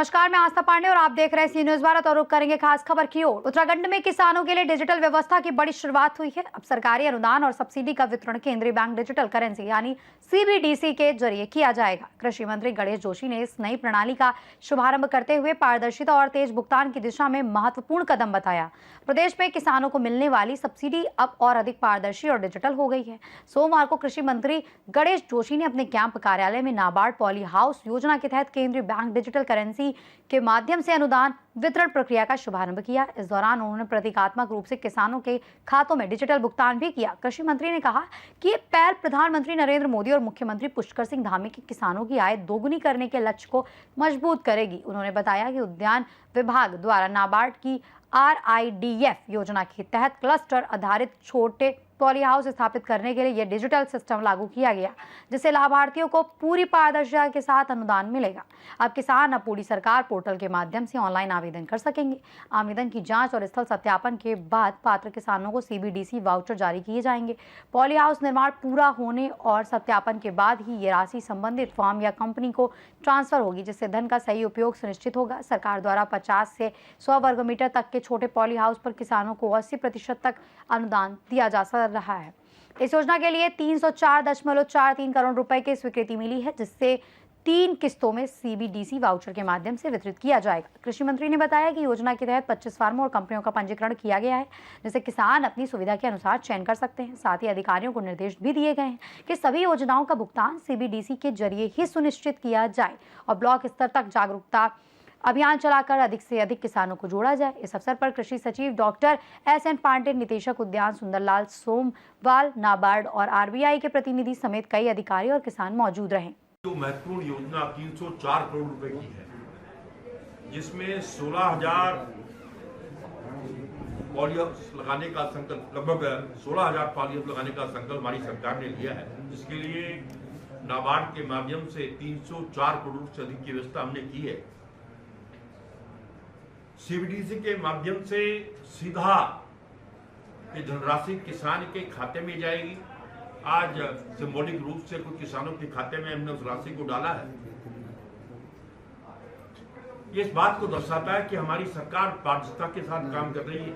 नमस्कार, मैं आस्था पांडे और आप देख रहे हैं सी न्यूज भारत और रुक करेंगे खास खबर की ओर। उत्तराखंड में किसानों के लिए डिजिटल व्यवस्था की बड़ी शुरुआत हुई है। अब सरकारी अनुदान और सब्सिडी का वितरण केंद्रीय बैंक डिजिटल करेंसी यानी सीबीडीसी के जरिए किया जाएगा। कृषि मंत्री गणेश जोशी ने इस नई प्रणाली का शुभारंभ करते हुए पारदर्शिता और तेज भुगतान की दिशा में महत्वपूर्ण कदम बताया। प्रदेश में किसानों को मिलने वाली सब्सिडी अब और अधिक पारदर्शी और डिजिटल हो गई है। सोमवार को कृषि मंत्री गणेश जोशी ने अपने कैंप कार्यालय में नाबार्ड पॉली हाउस योजना के तहत केंद्रीय बैंक डिजिटल करेंसी के माध्यम से अनुदान वितरण प्रक्रिया का शुभारंभ किया। इस दौरान उन्होंने प्रतीकात्मक रूप से किसानों के खातों में डिजिटल भुगतान भी किया। कृषि मंत्री ने कहा कि ये पहल प्रधानमंत्री नरेंद्र मोदी और मुख्यमंत्री पुष्कर सिंह धामी के किसानों की आय दोगुनी करने के लक्ष्य को मजबूत करेगी। उन्होंने बताया कि उद्यान विभाग द्वारा नाबार्ड की RIDF योजना के तहत क्लस्टर आधारित छोटे पॉली हाउस स्थापित करने के लिए यह डिजिटल सिस्टम लागू किया गया, जिससे लाभार्थियों को पूरी पारदर्शिता के साथ अनुदान मिलेगा। अब किसान अपनी सरकार पोर्टल के माध्यम से ऑनलाइन आवेदन कर सकेंगे। आवेदन की जांच और स्थल सत्यापन के बाद पात्र किसानों को CBDC वाउचर जारी किए जाएंगे। पॉली हाउस निर्माण पूरा होने और सत्यापन के बाद ही ये राशि संबंधित फर्म या कंपनी को ट्रांसफर होगी, जिससे धन का सही उपयोग सुनिश्चित होगा। सरकार द्वारा 50 से 100 वर्ग मीटर तक के छोटे पॉली हाउस पर किसानों को 80% तक अनुदान दिया जा रहा है। इस योजना के लिए 304.43 करोड़ रुपए की स्वीकृति मिली है, जिससे 3 किस्तों में CBDC वाउचर के माध्यम से वितरित किया जाएगा। कृषि मंत्री ने बताया कि योजना के तहत 25 फार्मों और कंपनियों का पंजीकरण किया गया है, जिससे किसान अपनी सुविधा के अनुसार चयन कर सकते हैं। साथ ही अधिकारियों को निर्देश भी दिए गए हैं कि सभी योजनाओं का भुगतान CBDC के जरिए ही सुनिश्चित किया जाए और ब्लॉक स्तर तक जागरूकता अभियान चलाकर अधिक से अधिक किसानों को जोड़ा जाए। इस अवसर पर कृषि सचिव डॉक्टर SN पांडे, निदेशक उद्यान सुंदरलाल सोमवाल, नाबार्ड और RBI के प्रतिनिधि समेत कई अधिकारी और किसान मौजूद रहे। जो महत्वपूर्ण योजना 304 करोड़ रुपए की है, जिसमें 16,000 पॉलीहाउस लगाने का संकल्प, लगभग 16,000 पॉलीहाउस लगाने का संकल्प हमारी सरकार ने लिया है। जिसके लिए नाबार्ड के माध्यम से 304 करोड़ से अधिक की व्यवस्था हमने की है। CBDC के माध्यम से सीधा ये धनराशि किसान के खाते में जाएगी। आज सिंबॉलिक रूप से कुछ किसानों के खाते में हमने उस राशि को डाला है। ये इस बात को दर्शाता है कि हमारी सरकार पारदर्शिता के साथ काम कर रही है।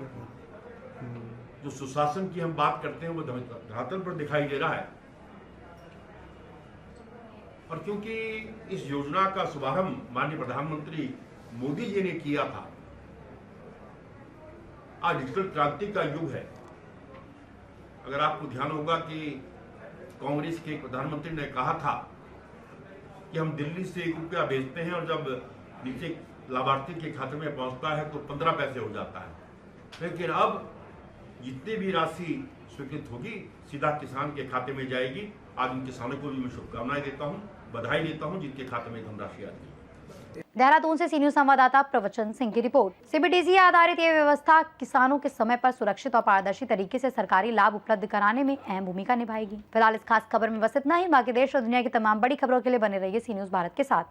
जो सुशासन की हम बात करते हैं वो धरातल पर दिखाई दे रहा है। और क्योंकि इस योजना का शुभारंभ माननीय प्रधानमंत्री मोदी जी ने किया था, आज डिजिटल क्रांति का युग है। अगर आपको ध्यान होगा कि कांग्रेस के प्रधानमंत्री ने कहा था कि हम दिल्ली से 1 रुपया भेजते हैं और जब नीचे लाभार्थी के खाते में पहुंचता है तो 15 पैसे हो जाता है। लेकिन अब जितनी भी राशि स्वीकृत होगी सीधा किसान के खाते में जाएगी। आज उन किसानों को भी मैं शुभकामनाएं देता हूं, बधाई देता हूं जिनके खाते में धनराशि आती है। देहरादून से सी न्यूज संवाददाता प्रवचन सिंह की रिपोर्ट। CBDC आधारित ये व्यवस्था किसानों के समय पर सुरक्षित और पारदर्शी तरीके से सरकारी लाभ उपलब्ध कराने में अहम भूमिका निभाएगी। फिलहाल इस खास खबर में बस इतना ही। बाकी देश और दुनिया की तमाम बड़ी खबरों के लिए बने रहिए सी न्यूज भारत के साथ।